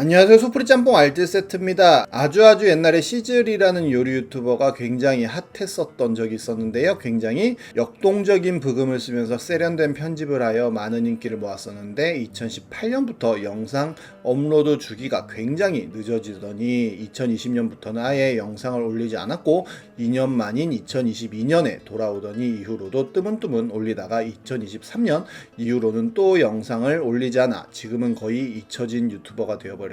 안녕하세요. 소프리 짬뽕 알뜰 세트입니다. 아주 옛날에 시즐이라는 요리 유튜버가 굉장히 핫했었던 적이 있었는데요. 굉장히 역동적인 부금을 쓰면서 세련된 편집을 하여 많은 인기를 모았었는데 2018년부터 영상 업로드 주기가 굉장히 늦어지더니 2020년부터는 아예 영상을 올리지 않았고 2년 만인 2022년에 돌아오더니 이후로도 뜨문뜨문 올리다가 2023년 이후로는 또 영상을 올리지 않아 지금은 거의 잊혀진 유튜버가 되어버렸지만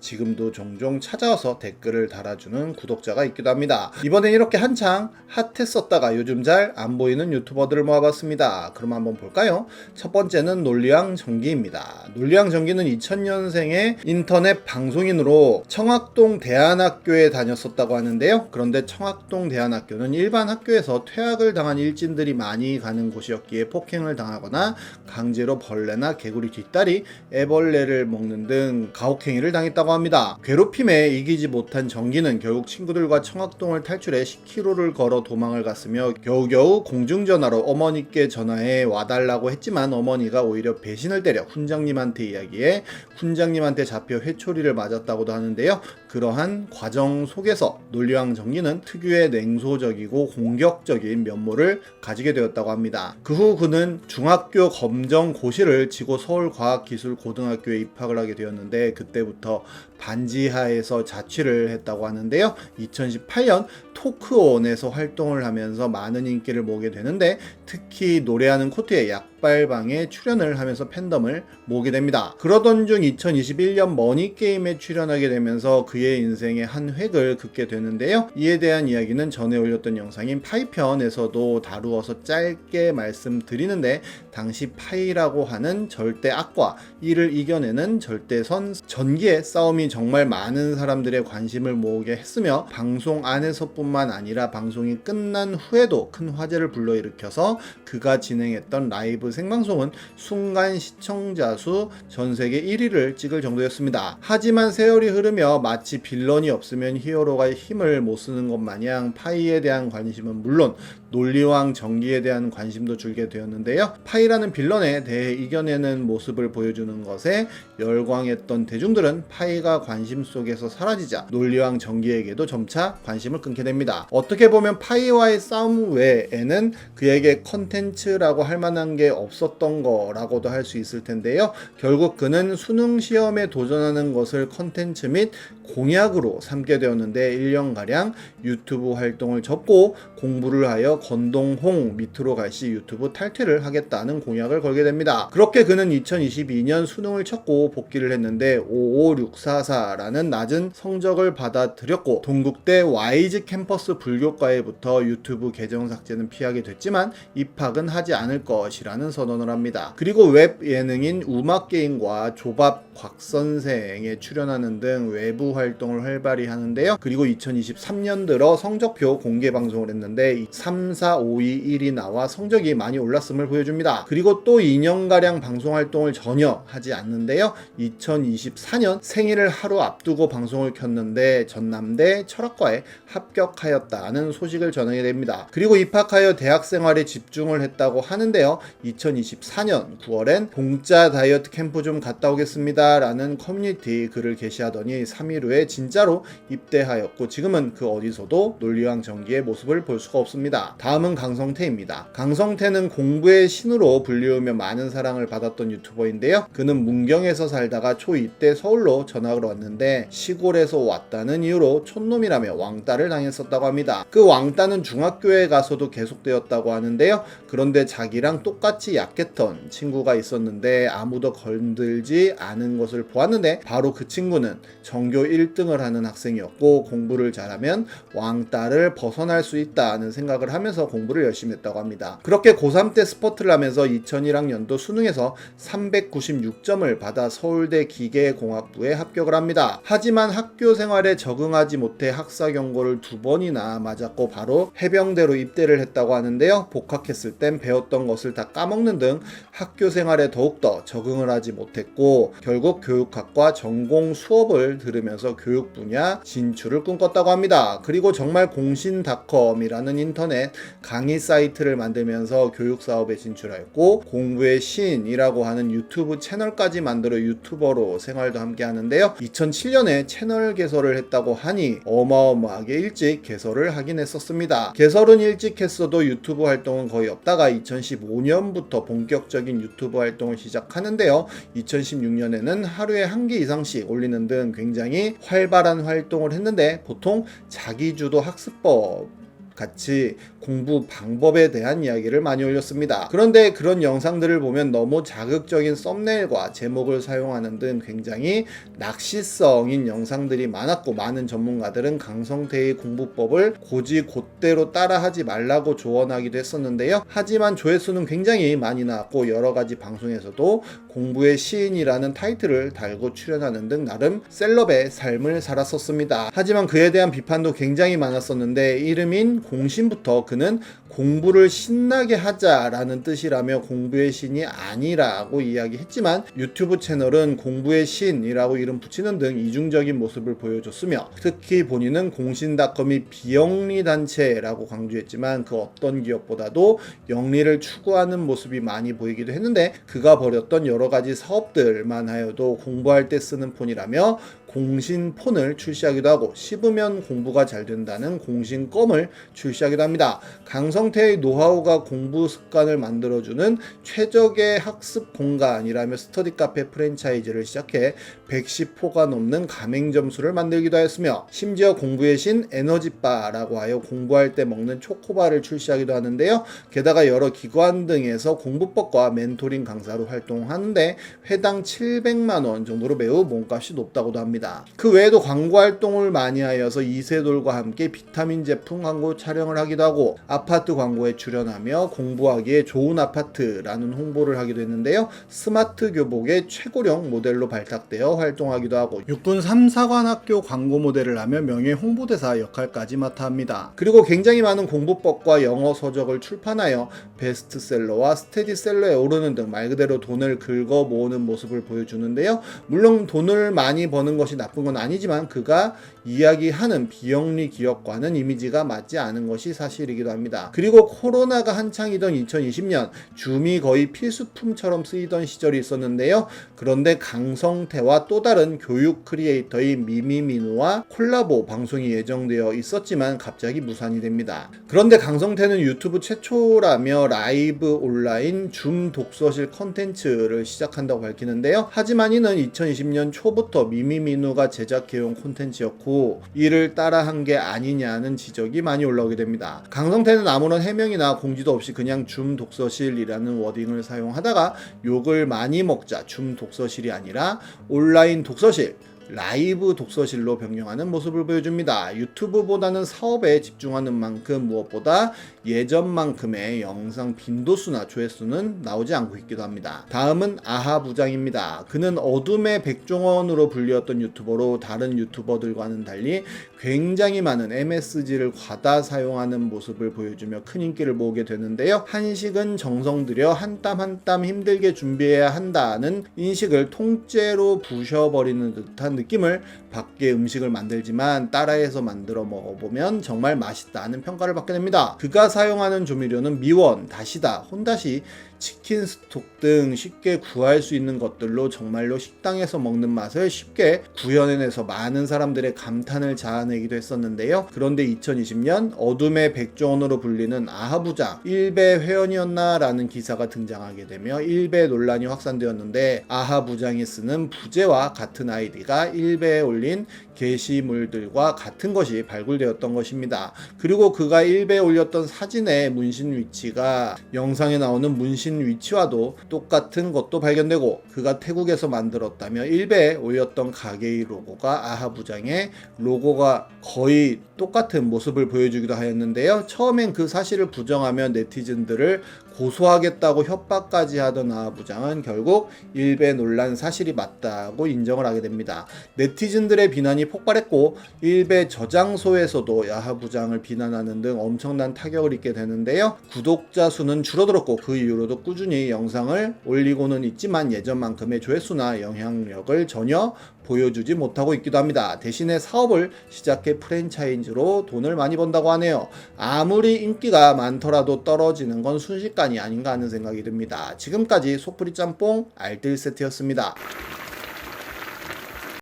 지금도 종종 찾아와서 댓글을 달아주는 구독자가 있기도 합니다. 이번엔 이렇게 한창 핫했었다가 요즘 잘 안 보이는 유튜버들을 모아봤습니다. 그럼 한번 볼까요? 첫 번째는 논리왕 정기입니다. 논리왕 정기는 2000년생의 인터넷 방송인으로 청학동 대안학교에 다녔었다고 하는데요. 그런데 청학동 대안학교는 일반 학교에서 퇴학을 당한 일진들이 많이 가는 곳이었기에 폭행을 당하거나 강제로 벌레나 개구리 뒷다리, 애벌레를 먹는 등 가혹행위를 당했다고 합니다. 괴롭힘에 이기지 못한 정기는 결국 친구들과 청학동을 탈출해 10km를 걸어 도망을 갔으며 겨우겨우 공중전화로 어머니께 전화해 와달라고 했지만 어머니가 오히려 배신을 때려 훈장님한테 이야기해 훈장님한테 잡혀 회초리를 맞았다고도 하는데요. 그러한 과정 속에서 논리왕 정기는 특유의 냉소적이고 공격적인 면모를 가지게 되었다고 합니다. 그 후 그는 중학교 검정고시를 치고 서울과학기술고등학교에 입학을 하게 되었는데 그때부터 반지하에서 자취를 했다고 하는데요. 2018년 토크온에서 활동을 하면서 많은 인기를 모으게 되는데 특히 노래하는 코트의 약발방에 출연을 하면서 팬덤을 모으게 됩니다. 그러던 중 2021년 머니게임에 출연하게 되면서 그의 인생의 한 획을 긋게 되는데요. 이에 대한 이야기는 전에 올렸던 영상인 파이편에서도 다루어서 짧게 말씀드리는데 당시 파이라고 하는 절대 악과 이를 이겨내는 절대선 전기의 싸움이 정말 많은 사람들의 관심을 모으게 했으며 방송 안에서뿐만 아니라 방송이 끝난 후에도 큰 화제를 불러일으켜서 그가 진행했던 라이브 생방송은 순간 시청자 수 전세계 1위를 찍을 정도였습니다. 하지만 세월이 흐르며 마치 빌런이 없으면 히어로가 힘을 못 쓰는 것 마냥 파이에 대한 관심은 물론 논리왕 정기에 대한 관심도 줄게 되었는데요. 파이라는 빌런에 대해 이겨내는 모습을 보여주는 것에 열광했던 대중들은 파이가 관심 속에서 사라지자 논리왕 정기에게도 점차 관심을 끊게 됩니다. 어떻게 보면 파이와의 싸움 외에는 그에게 컨텐츠라고 할 만한 게 없었던 거라고도 할 수 있을 텐데요. 결국 그는 수능 시험에 도전하는 것을 컨텐츠 및 공약으로 삼게 되었는데 1년가량 유튜브 활동을 접고 공부를 하여 건동홍 밑으로 갈 시 유튜브 탈퇴를 하겠다는 공약을 걸게 됩니다. 그렇게 그는 2022년 수능을 쳤고 복귀를 했는데 55644라는 낮은 성적을 받아들였고 동국대 와이즈 캠퍼스 불교과에부터 유튜브 계정 삭제는 피하게 됐지만 입학은 하지 않을 것이라는 선언을 합니다. 그리고 웹 예능인 우마게임과 조밥 곽선생에 출연하는 등 외부 활동을 활발히 하는데요. 그리고 2023년 들어 성적표 공개 방송을 했는데 3, 4, 5, 2, 1이 나와 성적이 많이 올랐음을 보여줍니다. 그리고 또 2년가량 방송 활동을 전혀 하지 않는데요. 2024년 생일을 하루 앞두고 방송을 켰는데 전남대 철학과에 합격하였다는 소식을 전하게 됩니다. 그리고 입학하여 대학 생활에 집중을 했다고 하는데요. 2024년 9월엔 공짜 다이어트 캠프 좀 갔다 오겠습니다 라는 커뮤니티 글을 게시하더니 3일 후에 진짜로 입대하였고 지금은 그 어디서도 논리왕 정기의 모습을 볼 수가 없습니다. 다음은 강성태입니다. 강성태는 공부의 신으로 불리우며 많은 사랑을 받았던 유튜버인데요. 그는 문경에서 살다가 초2 때 서울로 전학을 왔는데 시골에서 왔다는 이유로 촌놈이라며 왕따를 당했었다고 합니다. 그 왕따는 중학교에 가서도 계속되었다고 하는데요. 그런데 자기랑 똑같이 약했던 친구가 있었는데 아무도 건들지 않은 것을 보았는데 바로 그 친구는 전교 1등을 하는 학생이었고 공부를 잘하면 왕따를 벗어날 수 있다는 생각을 하면서 공부를 열심히 했다고 합니다. 그렇게 고3 때 스포트를 하면서 2001학년도 수능에서 396점을 받아 서울대 기계공학부에 합격을 합니다. 하지만 학교 생활에 적응하지 못해 학사 경고를 2번이나 맞았고 바로 해병대로 입대를 했다고 하는데요. 복학했을 땐 배웠던 것을 다 까먹는 등 학교 생활에 더욱더 적응을 하지 못했고 결국 교육학과 전공 수업을 들으면서 교육 분야 진출을 꿈꿨다고 합니다. 그리고 정말 공신닷컴이라는 인터넷 강의 사이트를 만들면서 교육 사업에 진출하였고, 공부의 신이라고 하는 유튜브 채널까지 만들어 유튜버로 생활도 함께 하는데요. 2007년에 채널 개설을 했다고 하니 어마어마하게 일찍 개설을 하긴 했었습니다. 개설은 일찍 했어도 유튜브 활동은 거의 없다가 2015년부터 본격적인 유튜브 활동을 시작하는데요. 2016년에는 하루에 1개 이상씩 올리는 등 굉장히 활발한 활동을 했는데, 보통 자기주도 학습법 같이 공부 방법에 대한 이야기를 많이 올렸습니다. 그런데 그런 영상들을 보면 너무 자극적인 썸네일과 제목을 사용하는 등 굉장히 낚시성인 영상들이 많았고, 많은 전문가들은 강성태의 공부법을 곧이곧대로 따라하지 말라고 조언하기도 했었는데요. 하지만 조회수는 굉장히 많이 나왔고, 여러가지 방송에서도 공부의 시인이라는 타이틀을 달고 출연하는 등 나름 셀럽의 삶을 살았었습니다. 하지만 그에 대한 비판도 굉장히 많았었는데, 이름인 공신부터 그는 공부를 신나게 하자라는 뜻이라며 공부의 신이 아니라고 이야기했지만, 유튜브 채널은 공부의 신이라고 이름 붙이는 등 이중적인 모습을 보여줬으며, 특히 본인은 공신닷컴이 비영리 단체라고 강조했지만 그 어떤 기업보다도 영리를 추구하는 모습이 많이 보이기도 했는데, 그가 벌였던 여러가지 사업들만 하여도 공부할 때 쓰는 폰이라며 공신폰을 출시하기도 하고, 씹으면 공부가 잘 된다는 공신껌을 출시하기도 합니다. 강성태의 노하우가 공부 습관을 만들어주는 최적의 학습 공간이라며 스터디 카페 프랜차이즈를 시작해 110호가 넘는 가맹 점수를 만들기도 하였으며, 심지어 공부의 신 에너지바라고 하여 공부할 때 먹는 초코바를 출시하기도 하는데요. 게다가 여러 기관 등에서 공부법과 멘토링 강사로 활동하는데 회당 700만원 정도로 매우 몸값이 높다고도 합니다. 그 외에도 광고 활동을 많이 하여서 이세돌과 함께 비타민 제품 광고 촬영을 하기도 하고, 아파트 광고에 출연하며 공부하기에 좋은 아파트라는 홍보를 하기도 했는데요. 스마트 교복의 최고령 모델로 발탁되어 활동하기도 하고, 육군 3사관학교 광고 모델을 하며 명예 홍보대사 역할까지 맡아 합니다. 그리고 굉장히 많은 공부법과 영어 서적을 출판하여 베스트셀러와 스테디셀러에 오르는 등 말 그대로 돈을 긁어 모으는 모습을 보여주는데요. 물론 돈을 많이 버는 것이 나쁜 건 아니지만 그가 이야기하는 비영리 기업과는 이미지가 맞지 않은 것이 사실이기도 합니다. 그리고 코로나가 한창이던 2020년 줌이 거의 필수품처럼 쓰이던 시절이 있었는데요. 그런데 강성태와 또 다른 교육 크리에이터인 미미민우와 콜라보 방송이 예정되어 있었지만 갑자기 무산이 됩니다. 그런데 강성태는 유튜브 최초라며 라이브 온라인 줌 독서실 컨텐츠를 시작한다고 밝히는데요. 하지만 이는 2020년 초부터 미미민우가 제작해온 콘텐츠였고, 이를 따라한 게 아니냐는 지적이 많이 올라오게 됩니다. 강성태는 아무런 해명이나 공지도 없이 그냥 줌 독서실이라는 워딩을 사용하다가 욕을 많이 먹자 줌 독서실이 아니라 온라인 독서실, 라이브 독서실로 변경하는 모습을 보여줍니다. 유튜브보다는 사업에 집중하는 만큼 무엇보다 예전만큼의 영상 빈도수나 조회수는 나오지 않고 있기도 합니다. 다음은 아하 부장입니다. 그는 어둠의 백종원으로 불리웠던 유튜버로 다른 유튜버들과는 달리 굉장히 많은 MSG를 과다 사용하는 모습을 보여주며 큰 인기를 모으게 되는데요. 한식은 정성 들여 한 땀 한 땀 힘들게 준비해야 한다는 인식을 통째로 부셔버리는 듯한 느낌을 받게 음식을 만들지만 따라해서 만들어 먹어보면 정말 맛있다는 평가를 받게 됩니다. 그가 사용하는 조미료는 미원, 다시다, 혼다시, 치킨 스톡 등 쉽게 구할 수 있는 것들로 정말로 식당에서 먹는 맛을 쉽게 구현해내서 많은 사람들의 감탄을 자아내기도 했었는데요. 그런데 2020년 어둠의 백종원으로 불리는 아하부장 1배 회원이었나 라는 기사가 등장하게 되며 1배 논란이 확산되었는데, 아하부장이 쓰는 부제와 같은 아이디가 1배에 올린 게시물들과 같은 것이 발굴되었던 것입니다. 그리고 그가 1배에 올렸던 사진의 문신 위치가 영상에 나오는 문신 위치와도 똑같은 것도 발견되고, 그가 태국에서 만들었다며 1배에 올렸던 가게의 로고가 아하부장의 로고가 거의 똑같은 모습을 보여주기도 하였는데요. 처음엔 그 사실을 부정하며 네티즌들을 고소하겠다고 협박까지 하던 아하 부장은 결국 일베 논란 사실이 맞다고 인정을 하게 됩니다. 네티즌들의 비난이 폭발했고 일베 저장소에서도 아하 부장을 비난하는 등 엄청난 타격을 입게 되는데요. 구독자 수는 줄어들었고 그 이후로도 꾸준히 영상을 올리고는 있지만 예전만큼의 조회수나 영향력을 전혀 보여주지 못하고 있기도 합니다. 대신에 사업을 시작해 프랜차이즈로 돈을 많이 번다고 하네요. 아무리 인기가 많더라도 떨어지는 건 순식간이 아닌가 하는 생각이 듭니다. 지금까지 소프리 짬뽕 알뜰 세트였습니다.